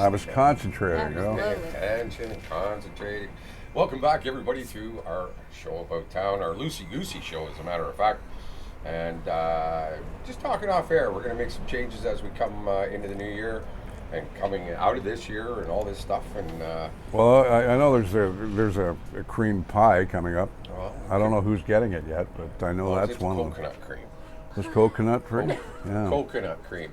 I was concentrating, you know. Paying attention and concentrating. Welcome back, everybody, to our show about town, our Loosey Goosey show, as a matter of fact. And just talking off air, we're going to make some changes as we come into the new year and coming out of this year and all this stuff. And well, I know there's a cream pie coming up. well, I don't know who's getting it yet, but I know that's it's one of them. coconut cream. There's coconut cream? Yeah. Coconut cream.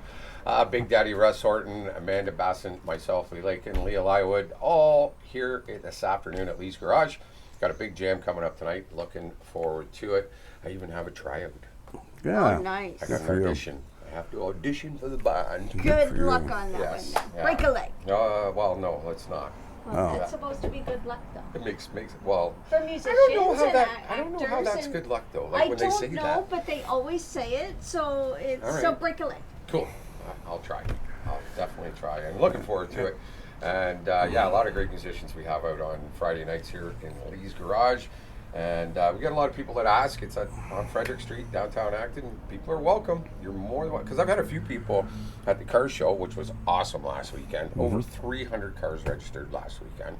Big Daddy Russ Horton, Amanda Bassant, myself, Lee Lake, and Leah Lywood, all here this afternoon at Lee's Garage. Got a big jam coming up tonight. Looking forward to it. I even have a tryout. Yeah. Oh, nice. I got an audition. I have to audition for the band. Good luck on that Yes, one. yeah. Break a leg. Well, no, let's not. Well, Oh. that's supposed to be good luck, though. It makes well. For musicians I don't know how and that. I don't know how actors that's and- good luck though. Like I when they say don't know, that. but they always say it, so it's All right. so break a leg. Cool. I'll try. I'll definitely try. I'm looking forward to it. And yeah, a lot of great musicians we have out on Friday nights here in Lee's Garage. And we got a lot of people that ask. It's on Frederick Street, downtown Acton. People are welcome. You're more than welcome. Because I've had a few people at the car show, which was awesome last weekend. Over 300 cars registered last weekend.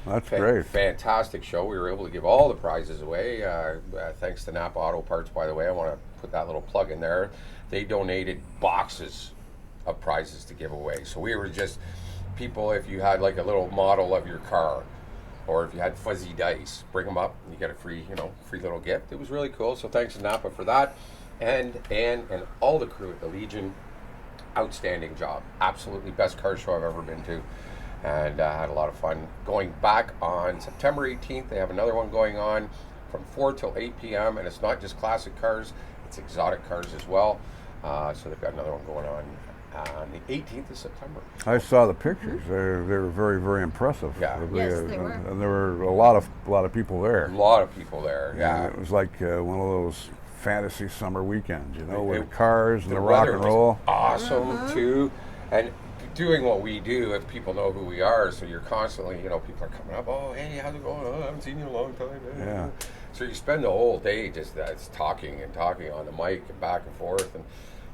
That's great. Fantastic show. We were able to give all the prizes away. Thanks to Napa Auto Parts, by the way. I want to put that little plug in there. They donated boxes of prizes to give away. So we were just people, if you had like a little model of your car, or if you had fuzzy dice, bring them up and you get a free little gift. It was really cool. So thanks to Napa for that. And all the crew at the Legion. Outstanding job. Absolutely best car show I've ever been to. And had a lot of fun. Going back on September 18th, they have another one going on from 4 till 8 p.m. And it's not just classic cars, it's exotic cars as well. So they've got another one going on the 18th of September. I saw the pictures. They were very, very impressive. Yeah. Yes, they were. And there were a lot of people there. A lot of people there, yeah. And it was like one of those fantasy summer weekends, you know, with It- the cars and the rock weather and was roll. awesome too. And doing what we do, if people know who we are, so you're constantly, people are coming up, oh, hey, how's it going? Oh, I haven't seen you in a long time. Yeah. So you spend the whole day just talking on the mic and back and forth. And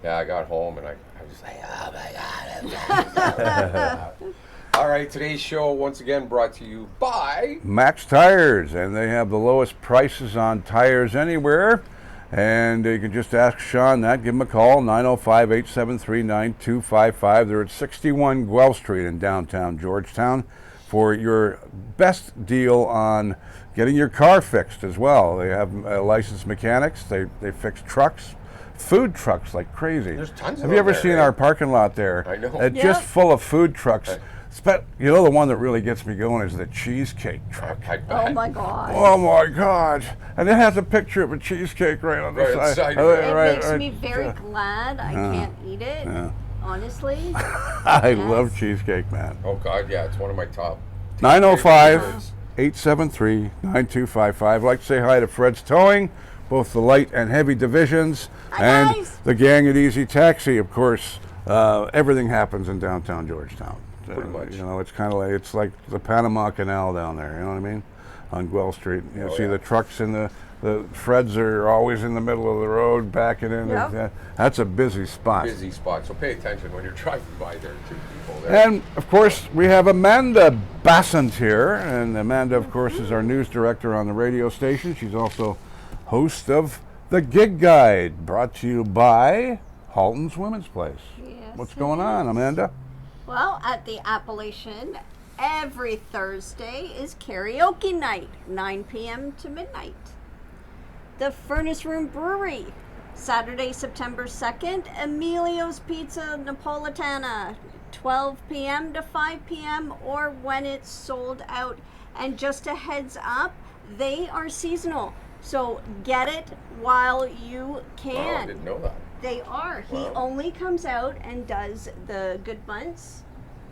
yeah, I got home and I was just like, oh my God. All right, today's show once again brought to you by Max Tires, and they have the lowest prices on tires anywhere. And you can just ask Sean that. Give him a call, 905-873-9255. They're at 61 Guelph Street in downtown Georgetown for your best deal on getting your car fixed as well. They have licensed mechanics. They fix trucks, food trucks like crazy. There's tons of Have them you ever there, seen right? our parking lot there? I know. It's just full of food trucks. You know, the one that really gets me going is the cheesecake truck. I Oh bet. my God. Oh my God! And it has a picture of a cheesecake right on the Right side. inside of it. It Right, makes right. me very glad I can't eat it, honestly. I love cheesecake, man. Oh God, yeah, it's one of my top. 905-873-9255. I'd like to say hi to Fred's Towing, both the light and heavy divisions, Hi, and guys. the gang at Easy Taxi. Of course, everything happens in downtown Georgetown. Pretty much. You know, it's kind of like the Panama Canal down there. You know what I mean? On Guelph Street, you see the trucks and the Freds are always in the middle of the road, backing in. Yep. That's a busy spot. Busy spot, so pay attention when you're driving by there too, people there. And of course, we have Amanda Bassant here, and Amanda, of course, is our news director on the radio station. She's also host of the Gig Guide, brought to you by Halton's Women's Place. Yes, What's going on, Amanda? Well, at the Appalachian, every Thursday is karaoke night, 9 p.m. to midnight. The Furnace Room Brewery, Saturday, September 2nd, Emilio's Pizza Napolitana, 12 p.m. to 5 p.m. or when it's sold out. And just a heads up, they are seasonal, so get it while you Wow, I can. didn't know that. They are. He Wow. only comes out and does the good months,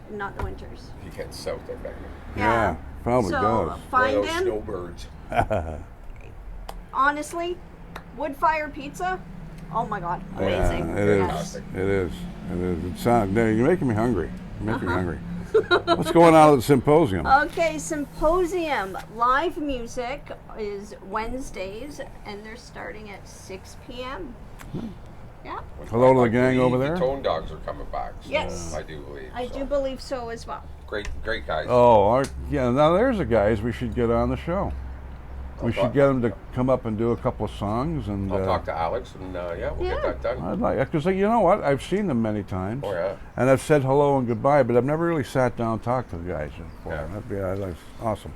not the winters. He gets south, I bet. Yeah, probably so does. find One of those him. snowbirds. Honestly, wood fire pizza. Oh my God, amazing! Yeah, it is. Yes. It is. It is. It sounds. You're making me hungry. You're making me hungry. What's going on at the symposium? Okay, symposium. Live music is Wednesdays, and they're starting at 6 p.m. Yeah. Hello to the I gang believe over there. The Tone Dogs are coming back. So Yes. I do believe. I so. do believe so as well. Great guys. Oh, yeah. Now there's the guys we should get on the show. We should get them to come up and do a couple of songs, and I'll talk to Alex, and yeah, we'll get that done. I'd like, because you know what, I've seen them many times. Oh, yeah. And I've said hello and goodbye, but I've never really sat down and talked to the guys before. Yeah. That's awesome.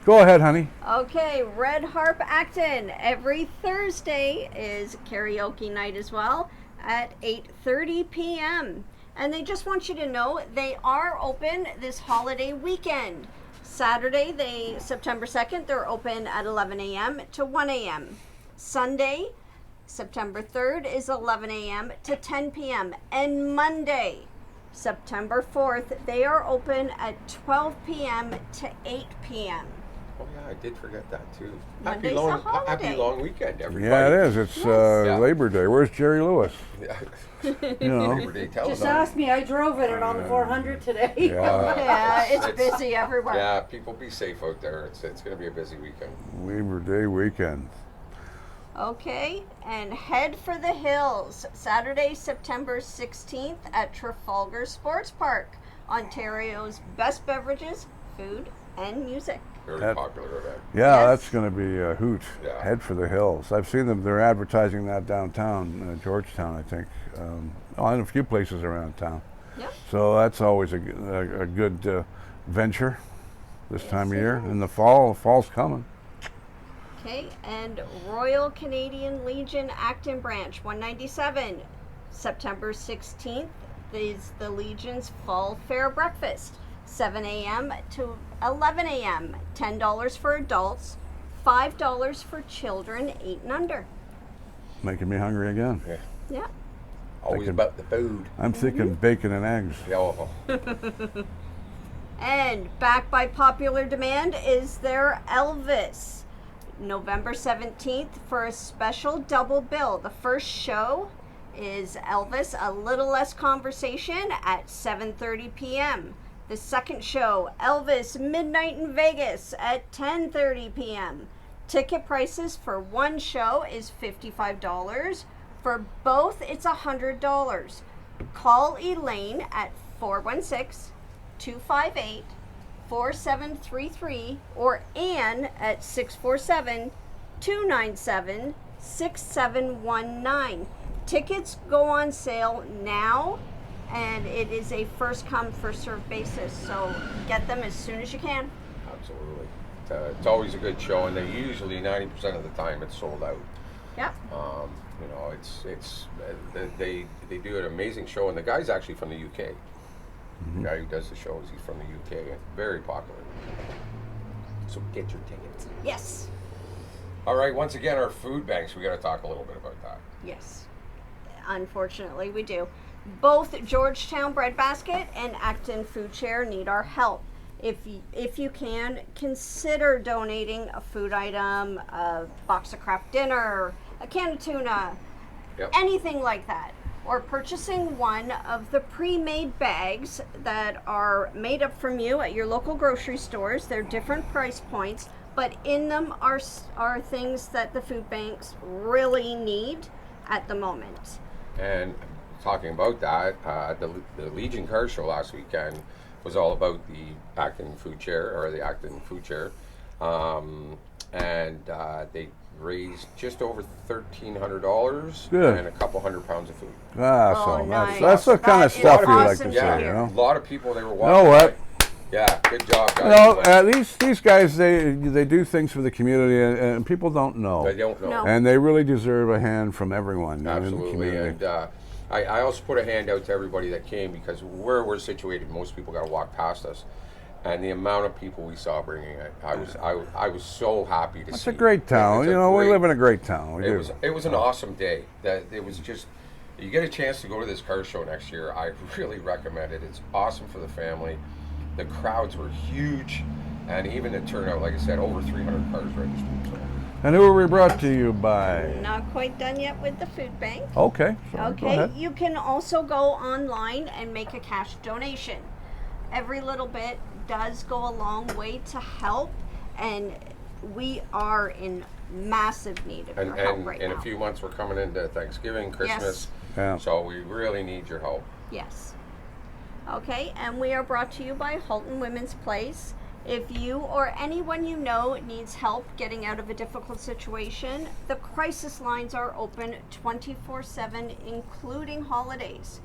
Go ahead, honey. Okay, Red Harp Acton. Every Thursday is karaoke night as well at 8:30 p.m. And they just want you to know they are open this holiday weekend. Saturday, September 2nd, they're open at 11 a.m. to 1 a.m. Sunday, September 3rd is 11 a.m. to 10 p.m. And Monday, September 4th, they are open at 12 p.m. to 8 p.m. Oh yeah, I did forget that too. Monday's a holiday. Happy long weekend, everybody. Yeah, it is. It's Labor Day. Where's Jerry Lewis? You know. Labor Day telethon. Just ask me. I drove it on the 400 today. Yeah, it's busy everywhere. Yeah, people be safe out there. It's going to be a busy weekend. Labor Day weekend. Okay, and head for the hills. Saturday, September 16th at Trafalgar Sports Park. Ontario's best beverages, food, and music. Very popular event. Yeah, Yes. that's going to be a hoot. Yeah. Head for the hills. I've seen them. They're advertising that downtown, Georgetown, I think. And a few places around town. Yep. So that's always a good venture this time of year. In the fall's coming. Okay, and Royal Canadian Legion Acton Branch 197, September 16th is the Legion's Fall Fair Breakfast, 7 a.m. to 11 a.m., $10 for adults, $5 for children 8 and under. Making me hungry again. Yeah. Yeah. Always about the food. I'm thinking bacon and eggs. Yeah, oh. And back by popular demand is their Elvis. November 17th for a special double bill. The first show is Elvis, A Little Less Conversation at 7:30 p.m. The second show, Elvis, Midnight in Vegas at 10:30 p.m. Ticket prices for one show is $55. For both, it's $100. Call Elaine at 416-258-4733 or Ann at 647-297-6719. Tickets go on sale now, and it is a first come, first served basis, so get them as soon as you can. Absolutely. It's always a good show, and they usually 90% of the time it's sold out. Yep. You know, they do an amazing show, and the guy's actually from the UK. The guy who does the shows, he's from the UK, and very popular. So get your tickets. Yes. All right, once again, our food banks, we got to talk a little bit about that. Yes. Unfortunately, we do. Both Georgetown Breadbasket and Acton Food Share need our help. If you can, consider donating a food item, a box of Kraft Dinner, a can of tuna, anything like that. Or purchasing one of the pre-made bags that are made up from you at your local grocery stores. They're different price points, but in them are things that the food banks really need at the moment. And talking about that, the Legion Car Show last weekend was all about the Acton Food Share, or the Acton Food Share, and they raised just over $1,300 and a couple $100 of food. Nice. That's the kind of That is stuff you like awesome to to see, hear. you know. A lot of people, they were You walking know what? by. Yeah, good job, guys. You know, these guys, they do things for the community, and people don't know. They don't know. No. And they really deserve a hand from everyone in the Absolutely, community. and I also put a hand out to everybody that came, because where we're situated, most people got to walk past us, and the amount of people we saw bringing it, I was so happy to see. It's a great town. You know, we live in a great town. We do. It was an awesome day. That it was just. You get a chance to go to this car show next year, I really recommend it. It's awesome for the family. The crowds were huge, and even the turnout, like I said, over 300 cars registered. So. And who are we brought to you by? Not quite done yet with the food bank. Okay. Sorry, go Okay, ahead. you can also go online and make a cash donation. Every little bit does go a long way to help, and we are in massive need of your help right in now. a few months, we're coming into Thanksgiving, Christmas. Yes. Yeah. So we really need your help. Yes. Okay, and we are brought to you by Halton Women's Place. If you or anyone you know needs help getting out of a difficult situation, the crisis lines are open 24/7, including holidays.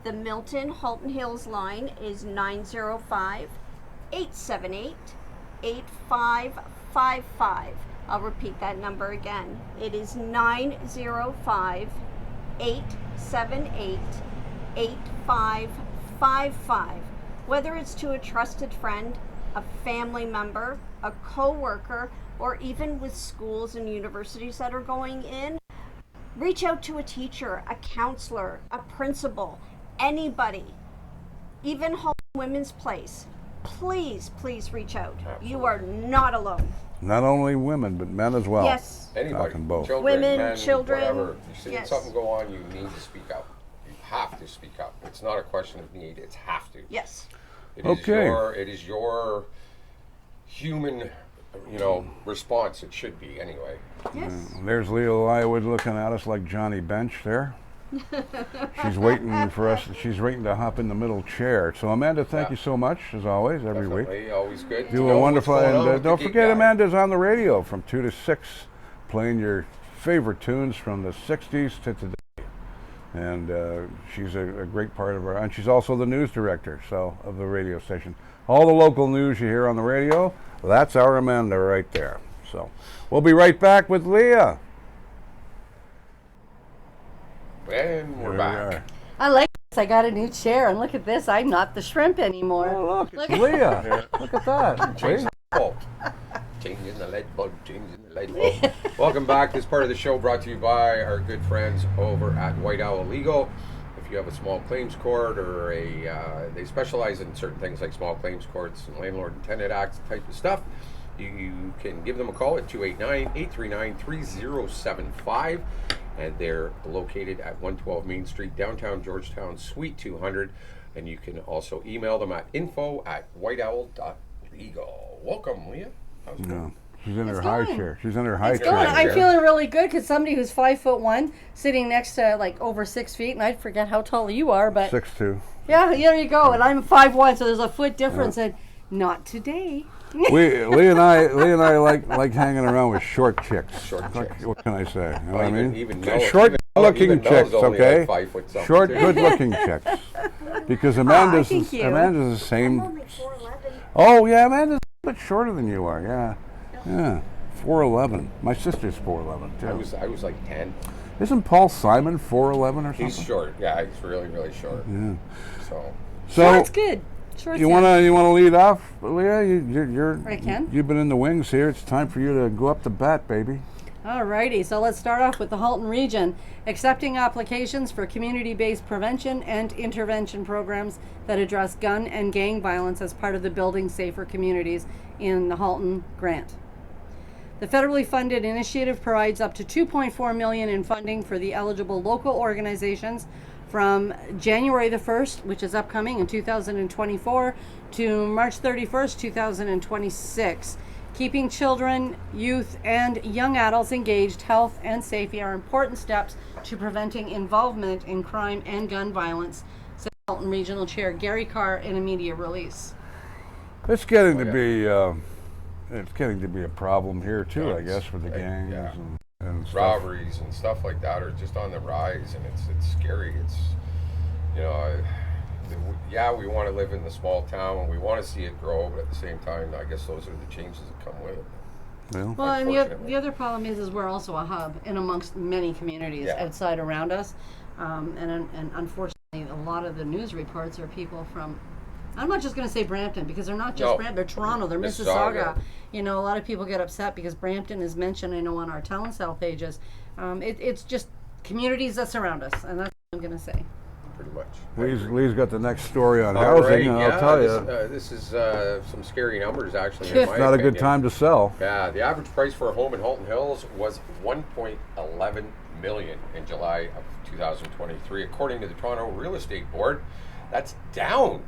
The Milton Halton Hills line is 905-878-8555. I'll repeat that number again. It is 905-878-8555. Whether it's to a trusted friend, a family member, a co-worker, or even with schools and universities that are going in, reach out to a teacher, a counselor, a principal, anybody, even Halton Women's Place. Please, please reach out. Absolutely. You are not alone. Not only women, but men as well. Yes. Anybody, Talking both. children, Women, men, children, whatever. You see yes. something go on, you need to speak up. You have to speak up. It's not a question of need, it's have to. Yes. It Okay. is your human, response. It should be anyway. Yes. There's Leah Lywood looking at us like Johnny Bench there. She's waiting for us. She's waiting to hop in the middle chair. So Amanda, thank Yeah. you so much as always, every week. Definitely, always good. to Do know a what's wonderful, going on and with the don't gig forget guy. Amanda's on the radio from 2 to 6, playing your favorite tunes from the 60s to today. And she's a great part of our, and she's also the news director of the radio station. All the local news you hear on the radio, that's our Amanda right there. So we'll be right back with Leah. And we're There we back. are. I like this. I got a new chair, and look at this. I'm not the shrimp anymore. Oh, look, Look it's Leah. Look at that. Change See? the bulb. Changing the light bulb, changing the light bulb. Welcome back. This part of the show brought to you by our good friends over at White Owl Legal. If you have a small claims court or they specialize in certain things like small claims courts and landlord and tenant acts type of stuff, you can give them a call at 289-839-3075. And they're located at 112 Main Street, downtown Georgetown, Suite 200. And you can also email them at info@whiteowl.legal. Welcome, Leah. How's it No, going? she's in her It's high going. chair. She's in her high It's chair. going. Right I'm there. feeling really good because somebody who's 5'1", sitting next to like over 6 feet, and I forget how tall you are, but 6'2". yeah, there you go. And I'm 5'1", so there's a foot difference. And not today. Leah and I like hanging around with short chicks. Short Like, chicks. what can I say? You know Well, what I mean? even Mel- Short, even good-looking Mel's chicks, only okay? like 5 foot something, Short, too. good-looking chicks. Because Amanda's thank you. Amanda's the I'm same. only 4'11". Oh yeah, Amanda's a bit shorter than you are. Yeah. 4'11". My sister's 4'11" too. I was like 10. Isn't Paul Simon 4'11" or something? He's short. Yeah, he's really, really short. Yeah. So, So Short's good. Short's you good. wanna lead off, Leah? You're I can. You've been in the wings here. It's time for you to go up to bat, baby. Alrighty, so let's start off with the Halton region. Accepting applications for community-based prevention and intervention programs that address gun and gang violence as part of the Building Safer Communities in the Halton grant. The federally funded initiative provides up to $2.4 million in funding for the eligible local organizations from January the 1st, which is upcoming in 2024, to March 31st, 2026. Keeping children, youth, and young adults engaged, health, and safety are important steps to preventing involvement in crime and gun violence, said Halton Regional Chair Gary Carr in a media release. It's getting to yeah. be it's getting to be a problem here too, I guess, with the gangs yeah. and stuff. robberies and stuff like that are just on the rise, and it's scary. It's, we want to live in the small town and we want to see it grow, but at the same time, I guess those are the changes that come with it. Well, Well, and Unfortunately. the other problem is we're also a hub in amongst many communities Yeah. outside around us, and unfortunately, a lot of the news reports are people from. I'm not just going to say Brampton because they're not just No. Brampton. They're Toronto. They're Mississauga. Mississauga. You know, a lot of people get upset because Brampton is mentioned. I know on our town cell pages. It's just communities that surround us, and that's what I'm going to say. Pretty much. Lee's got the next story on All housing, right, and yeah, I'll tell this, you, this is some scary numbers, actually. In It's my not a good opinion. time to sell. Yeah, the average price for a home in Halton Hills was $1.11 million in July of 2023, according to the Toronto Real Estate Board. That's down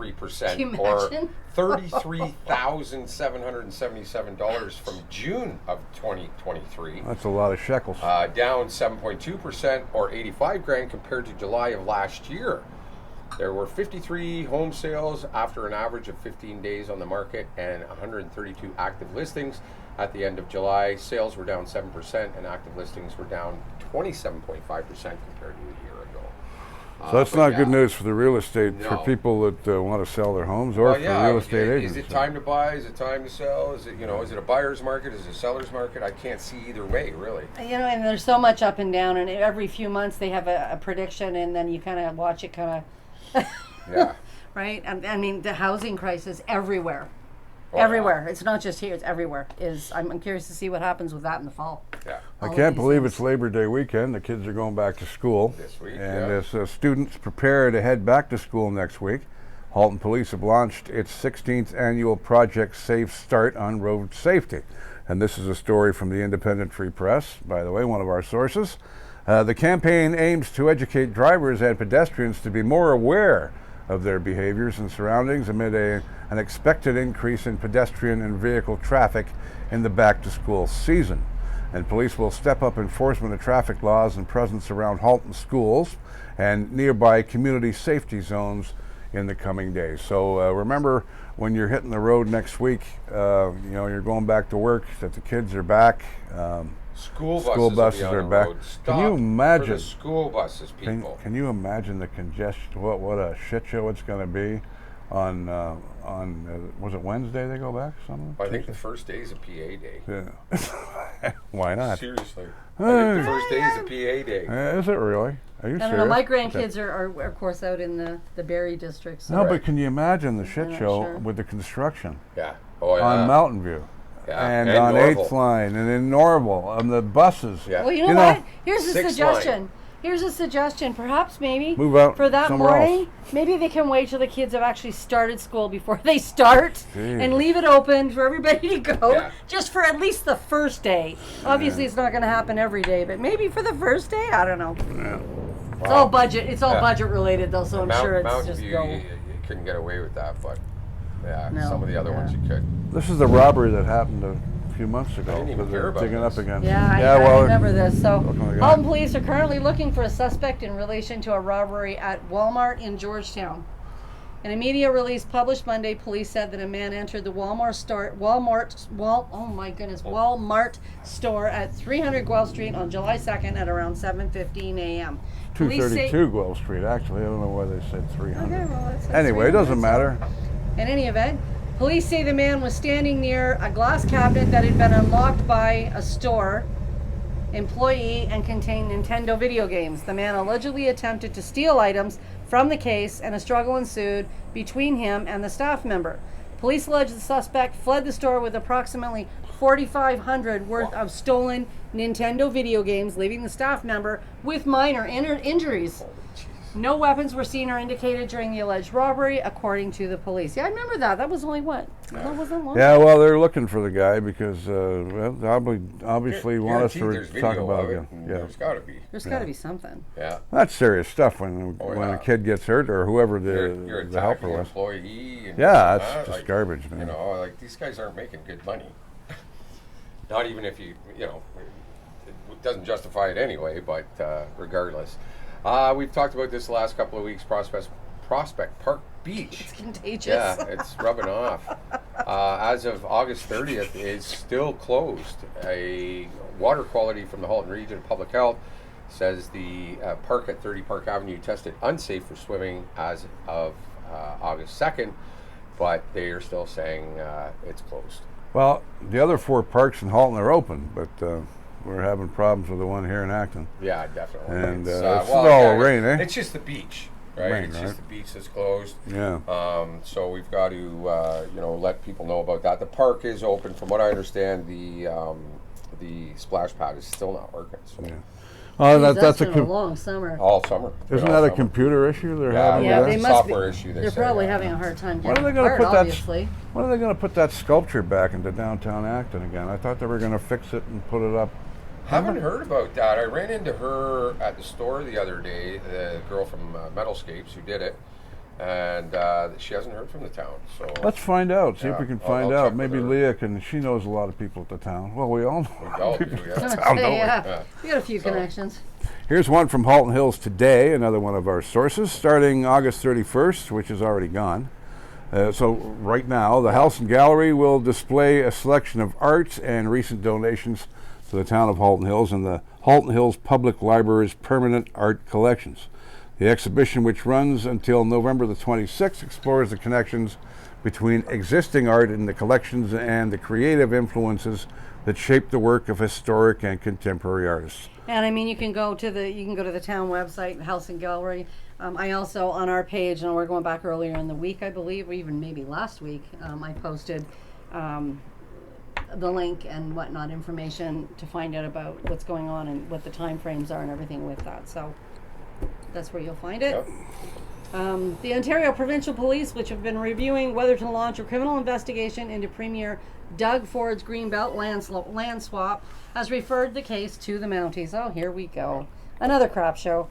3%, Can you or imagine? $33,777 from June of 2023. That's a lot of shekels. Down 7.2%, or 85 grand compared to July of last year. There were 53 home sales after an average of 15 days on the market and 132 active listings. At the end of July, sales were down 7% and active listings were down 27.5% compared to a year ago. So that's But not yeah. good news for the real estate, for No. people that want to sell their homes, or Well, for yeah, real estate agents. Is it time to buy? Is it time to sell? Is it, is it a buyer's market? Is it a seller's market? I can't see either way, really. And there's so much up and down, and every few months they have a prediction, and then you kind of watch it kind of, Yeah. right? I mean, the housing crisis everywhere. Oh, yeah. Everywhere. It's not just here, it's everywhere. I'm curious to see what happens with that in the fall. Yeah. I all can't of these believe things. it's Labor Day weekend. The kids are going back to school. This week, And yeah. as students prepare to head back to school next week, Halton Police have launched its 16th annual Project Safe Start on road safety. And this is a story from the Independent Free Press, by the way, one of our sources. The campaign aims to educate drivers and pedestrians to be more aware of their behaviors and surroundings amid an expected increase in pedestrian and vehicle traffic in the back-to-school season. And police will step up enforcement of traffic laws and presence around Halton schools and nearby community safety zones in the coming days. So remember, when you're hitting the road next week, you're going back to work, that the kids are back. School School buses will be on are the back. road. Can you Stop imagine? for the school buses, people? Can you imagine the congestion? What a shit show it's going to be on was it Wednesday they go back? Something? I think the first day is a PA day. Yeah. Why not? Seriously. I think the first day is a PA day. Is it really? Are you I serious? don't know. My Okay. grandkids are of course out in the Berry district. So No, Right. but can you imagine the shit not show sure. with the construction Yeah. Oh, yeah. on Mountain View? Yeah, And and on Norval. 8th Line and in Norval on the buses. Yeah. Well, you know You know, what? Here's a 6th suggestion. Here's a suggestion. Perhaps maybe Move out for that somewhere morning, else. maybe they can wait till the kids have actually started school before they start and leave it open for everybody to go Yeah. just for at least the first day. Obviously, it's not going to happen every day, but maybe for the first day, I don't know. It's all budget. It's all Yeah. budget related though, so I'm sure it's Mountain just View, go. you couldn't get away with that, but yeah, No, some of the other yeah. ones you could. This is the robbery that happened a few months ago. didn't even because hear they're about digging this. up again. Yeah, I well, remember this. So, my God. Halton police are currently looking for a suspect in relation to a robbery at Walmart in Georgetown. In a media release published Monday, police said that a man entered the Walmart store at 300 Guelph Street on July 2nd at around 7:15 a.m. Police say- 232 Guelph Street, actually. I don't know why they said 300. Okay, well, it says Anyway, it 300, doesn't so- matter. In any event, police say the man was standing near a glass cabinet that had been unlocked by a store employee and contained Nintendo video games. The man allegedly attempted to steal items from the case, and a struggle ensued between him and the staff member. Police allege the suspect fled the store with approximately $4,500 worth of stolen Nintendo video games, leaving the staff member with minor injuries. No weapons were seen or indicated during the alleged robbery, according to the police. Yeah, I remember that. That was only what? That wasn't long. Yeah, well, they're looking for the guy because obviously want us Guaranteed there's to talk video about of it it, again. and Yeah. There's got to be. There's got to be something. Yeah. That's serious stuff when yeah. a kid gets hurt or whoever You're the helper attacking an was. employee. And Yeah, that's that, just garbage, man. Like these guys aren't making good money. Not even if it doesn't justify it anyway, but regardless. We've talked about this the last couple of weeks, Prospect Park Beach. It's contagious. Yeah, it's rubbing off. As of August 30th, it's still closed. A water quality from the Halton Region of Public Health says the park at 30 Park Avenue tested unsafe for swimming as of August 2nd, but they are still saying it's closed. Well, the other 4 parks in Halton are open, but we're having problems with the one here in Acton. Yeah, definitely. And it's it's all rain, eh? It's just the beach, right? Rain, It's right? just the beach that's closed. Yeah. So we've got to, let people know about that. The park is open. From what I understand, the splash pad is still not working. So Yeah. Oh, Jeez, that's been a long summer. all summer. isn't all that a summer. computer issue they're Yeah, having? Yeah, with they that? must software be. issue. They They're say, probably yeah. having a hard time When are getting they going to apart, put obviously. When are they going to put that sculpture back into downtown Acton again? I thought they were going to fix it and put it up. Haven't heard about that. I ran into her at the store the other day, the girl from Metalscapes who did it, and she hasn't heard from the town. So Let's find out. See if Yeah, we can I'll find check out. with Maybe her. Leah can. She knows a lot of people at the town. Well, we all know. a lot of all people do, at the yeah. town, don't we? Yeah. We got a few So- connections. Here's one from Halton Hills Today, another one of our sources, starting August 31st, which is already gone. So right now, the House and Gallery will display a selection of art and recent donations to the town of Halton Hills and the Halton Hills Public Library's permanent art collections. The exhibition, which runs until November the 26th, explores the connections between existing art in the collections and the creative influences that shape the work of historic and contemporary artists. And I mean, you can go to the town website, House and Gallery. I also, on our page, and we're going back earlier in the week, I believe, or even maybe last week, I posted the link and whatnot, information to find out about what's going on and what the time frames are and everything with that. So that's where you'll find it. Yep. The Ontario Provincial Police, which have been reviewing whether to launch a criminal investigation into Premier Doug Ford's Greenbelt land swap, has referred the case to the Mounties. Oh, here we go. Another crap show.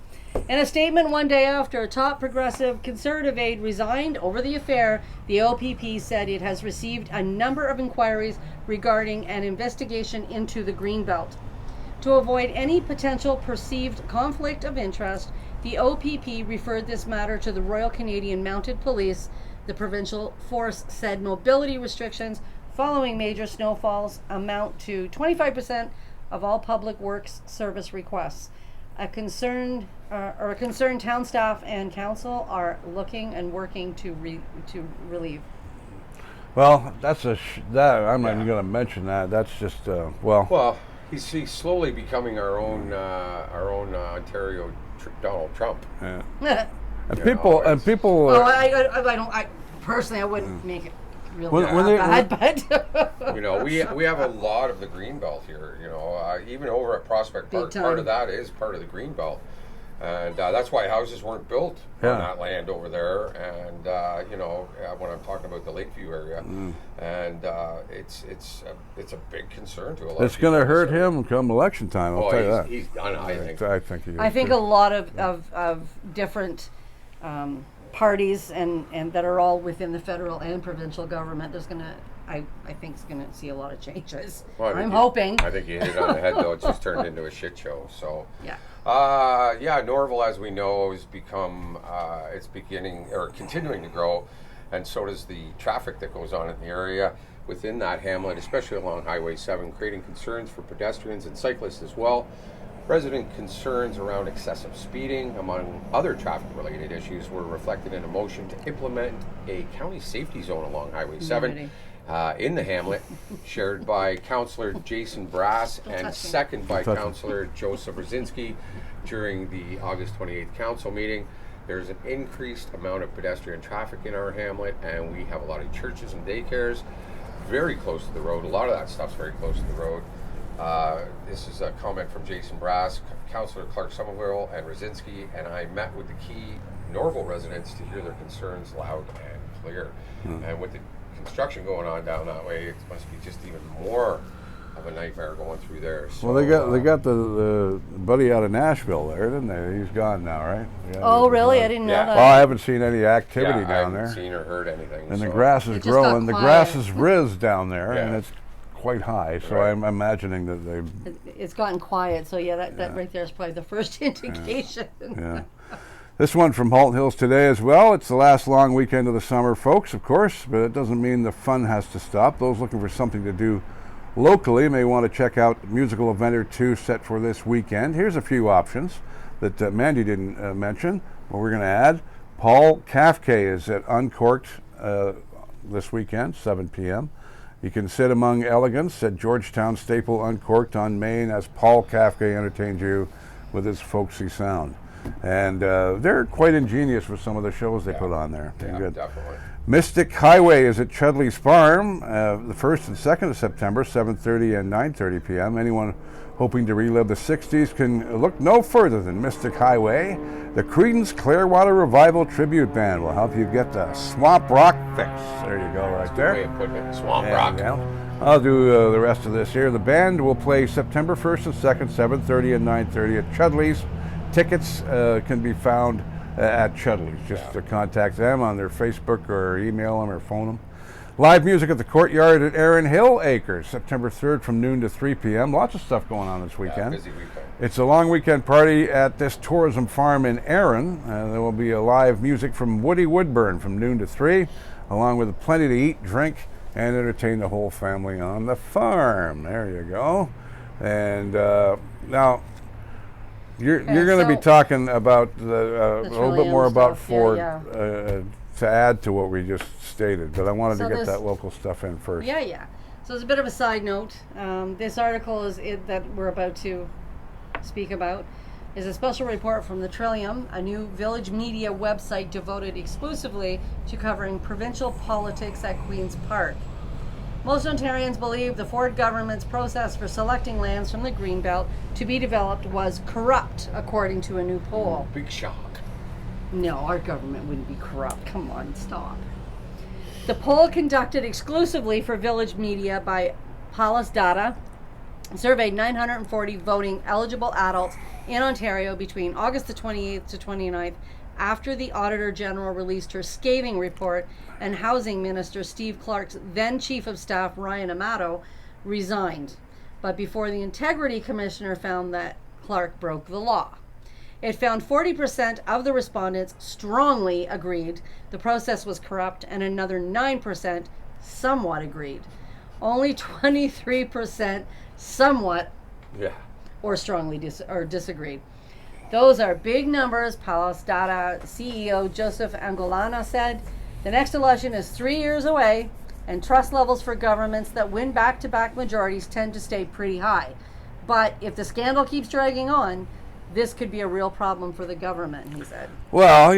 In a statement one day after a top progressive conservative aide resigned over the affair, the OPP said it has received a number of inquiries regarding an investigation into the Greenbelt. To avoid any potential perceived conflict of interest, the OPP referred this matter to the Royal Canadian Mounted Police. The provincial force said mobility restrictions following major snowfalls amount to 25% of all public works service requests. A concerned town staff and council are looking and working to relieve. Well, that's that. I'm not even going to mention that. That's just Well, he's slowly becoming our own Ontario Donald Trump. Yeah. And You people know, and people. Oh, I don't. I personally, I wouldn't make it really When they- bad, but You know, we have a lot of the Greenbelt here. You know, even over at Prospect Big Park, time. part of that is part of the Greenbelt, and that's why houses weren't built Yeah. on that land over there. And you know, when I'm talking about the Lakeview area, and it's a big concern to a lot. It's of people. going to hurt So- him come election time. I'll Oh, tell you that. he's done. I think. I think he is. I think too. a lot of different parties and that are all within the federal and provincial government. There's gonna, I think, is gonna see a lot of changes. Well, I think I'm you- hoping. I think you hit it on the head, though. It's just turned into a shit show. So. Yeah. Yeah, Norval, as we know, has become, it's beginning or continuing to grow, and so does the traffic that goes on in the area within that hamlet, especially along Highway 7, creating concerns for pedestrians and cyclists as well. Resident concerns around excessive speeding, among other traffic-related issues, were reflected in a motion to implement a county safety zone along Highway 7 in the hamlet, shared by Councillor Jason Brass and second by Councillor Joseph Brzezinski during the August 28th council meeting. There's an increased amount of pedestrian traffic in our hamlet, and we have a lot of churches and daycares very close to the road. A lot of that stuff's very close to the road. This is a comment from Jason Brass, Councillor Clark Somerville, and Brzezinski, and I met with the key Norval residents to hear their concerns loud and clear. And with the construction going on down that way, it must be just even more of a nightmare going through there. So, Well, they got the buddy out of Nashville there, didn't they? He's gone now, right? Yeah, Oh, he's really? gone. I didn't know Yeah. that. Well, I haven't seen any activity I down haven't there. seen or heard anything. And the so- grass is It just got growing. The grass quiet. is riz down there, and Yeah. it's quite high. So Right. I'm imagining that they. It's gotten quiet, so yeah, that right there is probably the first indication. Yeah. This one from Halton Hills Today as well. It's the last long weekend of the summer, folks, of course, but it doesn't mean the fun has to stop. Those looking for something to do locally may want to check out a musical event or two set for this weekend. Here's a few options that Mandy didn't mention, but we're going to add. Paul Kafke is at Uncorked this weekend, 7 p.m. You can sit among elegance at Georgetown Staple Uncorked on Main as Paul Kafke entertains you with his folksy sound. And they're quite ingenious with some of the shows they put on there. They're Yeah, good. definitely. Mystic Highway is at Chudley's Farm the 1st and 2nd of September, 7:30 and 9:30 p.m. Anyone hoping to relive the 60s can look no further than Mystic Highway. The Creedence Clearwater Revival Tribute Band will help you get the swamp rock fix. There you go, right Way there. of putting it. Swamp And, rock. yeah, I'll do the rest of this here. The band will play September 1st and 2nd, 7:30 and 9:30 at Chudley's. Tickets can be found at Chudley's. Just to contact them on their Facebook or email them or phone them. Live music at the Courtyard at Erin Hill Acres, September 3rd from noon to 3 p.m. Lots of stuff going on this weekend. Busy weekend. It's a long weekend party at this tourism farm in Erin. There will be a live music from Woody Woodburn from noon to 3, along with plenty to eat, drink, and entertain the whole family on the farm. There you go. And now you're going to be talking about a little bit more about stuff. Ford Yeah. To add to what we just stated, but I wanted So to get this- that local stuff in first. Yeah. So it's a bit of a side note. This article that we're about to speak about is a special report from the Trillium, a new village media website devoted exclusively to covering provincial politics at Queen's Park. Most Ontarians believe the Ford government's process for selecting lands from the Greenbelt to be developed was corrupt, according to a new poll. Big shock. No, our government wouldn't be corrupt. Come on, stop. The poll, conducted exclusively for village media by Paulus Data, surveyed 940 voting eligible adults in Ontario between August the 28th to 29th, after the Auditor General released her scathing report and Housing Minister Steve Clark's then Chief of Staff Ryan Amato resigned, but before the Integrity Commissioner found that Clark broke the law. It found 40% of the respondents strongly agreed the process was corrupt, and another 9% somewhat agreed. Only 23% somewhat or strongly disagreed. Those are big numbers. Palos Data CEO Joseph Angolana said, "The next election is 3 years away, and trust levels for governments that win back-to-back majorities tend to stay pretty high. But if the scandal keeps dragging on, this could be a real problem for the government," he said. Well,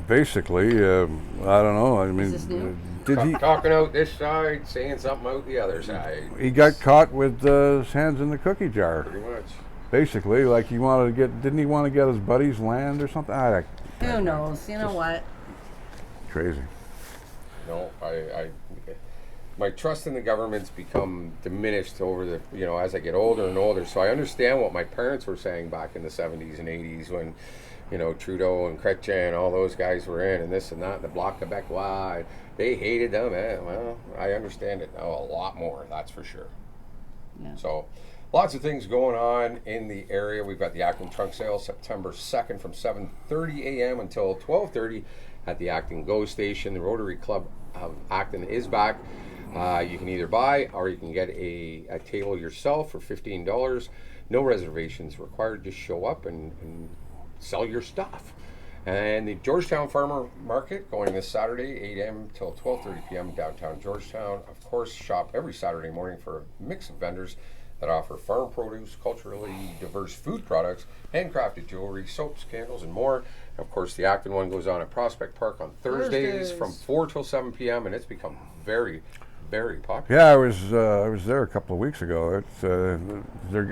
basically, I don't know. I mean, this new? did he? Talking out this side, saying something out the other side. He got caught with his hands in the cookie jar. Pretty much. Basically, like he wanted to get. Didn't he want to get his buddy's land or something? Who knows? You know what? Crazy. No, my trust in the government's become diminished over the, as I get older and older. So I understand what my parents were saying back in the 70s and 80s when, Trudeau and Chrétien and all those guys were in and this and that and the Bloc Québécois. They hated them. Well, I understand it now a lot more, that's for sure. Yeah. So lots of things going on in the area. We've got the Acton Trunk Sale September 2nd from 7:30 a.m. until 12:30 at the Acton GO Station. The Rotary Club of Acton is back. You can either buy or you can get a table yourself for $15. No reservations required. Just show up and sell your stuff. And the Georgetown Farmer Market going this Saturday, 8 a.m. till 12:30 p.m. downtown Georgetown. Of course, shop every Saturday morning for a mix of vendors that offer farm produce, culturally diverse food products, handcrafted jewelry, soaps, candles, and more. Of course, the Acton one goes on at Prospect Park on Thursdays from 4 till 7 p.m. and it's become very, very popular. Yeah, I was there a couple of weeks ago. It's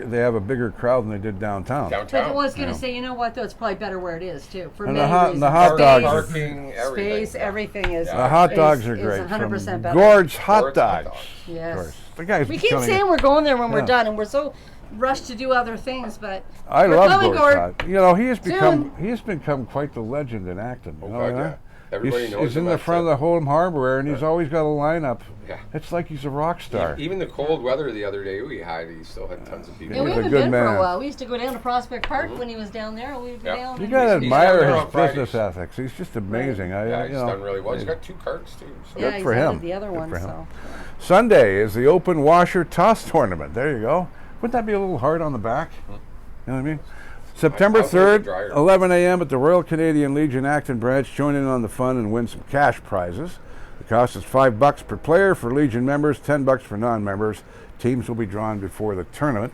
they have a bigger crowd than they did downtown. But I was going to say, you know what, though, it's probably better where it is, too, for And many the reasons. hot dogs, Parking, everything. Space, everything is. the hot dogs are is great. 100% From better. Gord's Hot Gord's Hot Dogs. Dogs. Yes. Of course. The guy's We keep telling saying you- we're going there when Yeah. we're done, and we're so rushed to do other things, but I we're love coming, Gord's Gord. Hot. He has Soon. become quite the legend in Acton. You know God, that? yeah. Everybody knows He's in him, the that's front of it. the Home Harbor, and he's always got a lineup. Yeah. It's like he's a rock star. Even the cold weather the other day he still had tons of people. Yeah, we He's a haven't good been for man. a while. We used to go down to Prospect Park when he was down there. We'd go Yeah. down. You and- gotta He's admire down there on his Fridays. business ethics. He's just amazing. Yeah, he's done really well. He's got 2 carts too. So. Yeah, Good he's for added him. the other Good one, for him. so. Sunday is the Open Washer Toss Tournament. There you go. Wouldn't that be a little hard on the back? You know what I mean? September I'll go with the 3rd, dryer. 11 a.m. at the Royal Canadian Legion Acton branch. Join in on the fun and win some cash prizes. The cost is $5 per player for Legion members, $10 for non-members. Teams will be drawn before the tournament.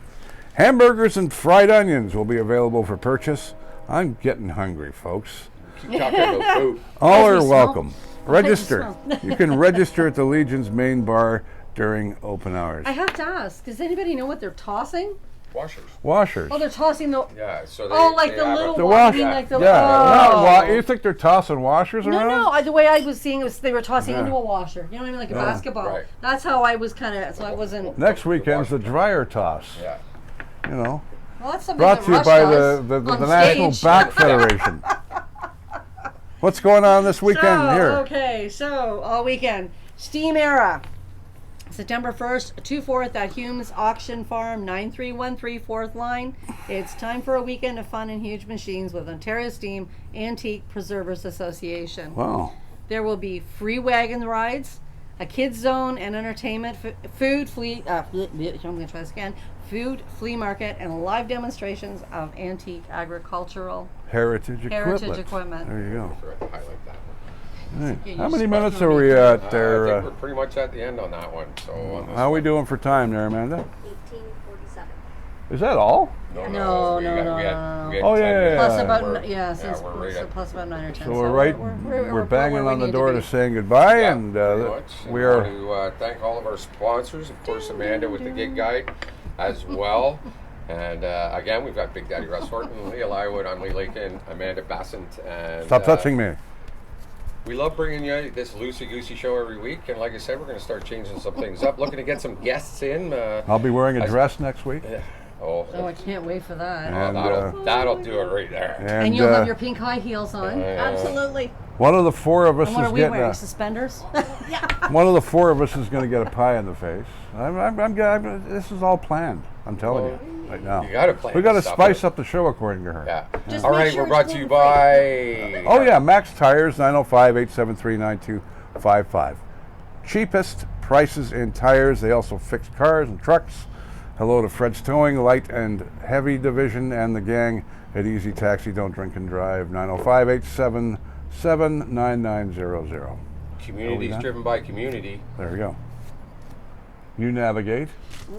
Hamburgers and fried onions will be available for purchase. I'm getting hungry, folks. Keep talking about food. All As we are smell. welcome. As we Register. smell. You can register at the Legion's main bar during open hours. I have to ask, does anybody know what they're tossing? Washers. Washers. Oh, they're tossing the. Yeah, so they. Oh, like they the have little The one. wash- I mean, like the. Yeah. Oh. Not you think they're tossing washers No, around? no. The way I was seeing it was they were tossing Yeah. into a washer. You know what I mean, like a Yeah. basketball. Right. That's how I was kind of. So I wasn't. Next weekend's the dryer toss. Yeah. You know, Well, that's something brought that to you Russ by does the on National stage. Back Federation. What's going on this weekend here? Okay, so all weekend. Steam Era. September 1st to 4th at Hume's Auction Farm, 9313 4th Line. It's time for a weekend of fun and huge machines with Ontario Steam Antique Preservers Association. Wow. There will be free wagon rides, a kids zone and entertainment, food flea market, and live demonstrations of antique agricultural Heritage equipment. There you go. Forgot to highlight that one. Right. Yeah, How you many spent minutes no are we weekend. at I there? think we're pretty much at the end on that one. So on this How are we one. doing for time there, Amanda? 1847. Is that all? No, we no, had- no, we had- no, we had no. Oh, 10 yeah, minutes. yeah, Plus yeah. about We're right at- plus about 9 or 10. So we're right. We're banging where on we the need door be. to saying goodbye, Yeah, and pretty much. we I are. want to thank all of our sponsors, of course, Amanda with the gig guide as well. And again, we've got Big Daddy Russ Horton, Leah Lywood, I'm Lee Lakin, Amanda Bassant, and Stop touching me. we love bringing you this Loosey Goosey show every week. And like I said, we're going to start changing some things up, looking to get some guests in. I'll be wearing a as- dress next week, Oh, Oh, I can't wait for that. And, that'll do it right there. And you'll have your pink high heels on. Absolutely. one of the four of us And what is are we getting wearing? a, Suspenders? one of the four of us is going to get a pie in the face. This is all planned. I'm telling you right now. You gotta plan We got to this stuff spice out. up the show according to her. Yeah. Just All make right, sure we're brought it's to you gluten-free. by. Oh yeah, Max Tires, 905-873-9255. Cheapest prices in tires. They also fix cars and trucks. Hello to Fred's Towing, light and heavy division, and the gang at Easy Taxi. Don't drink and drive. 905-877-9900. Communities done? driven by community. There you go. You navigate.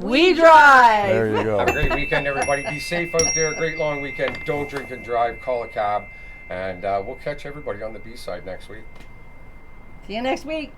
We drive! There you Have a go. great weekend, everybody. Be safe out there. Great long weekend. Don't drink and drive. Call a cab. And we'll catch everybody on the B-side next week. See you next week.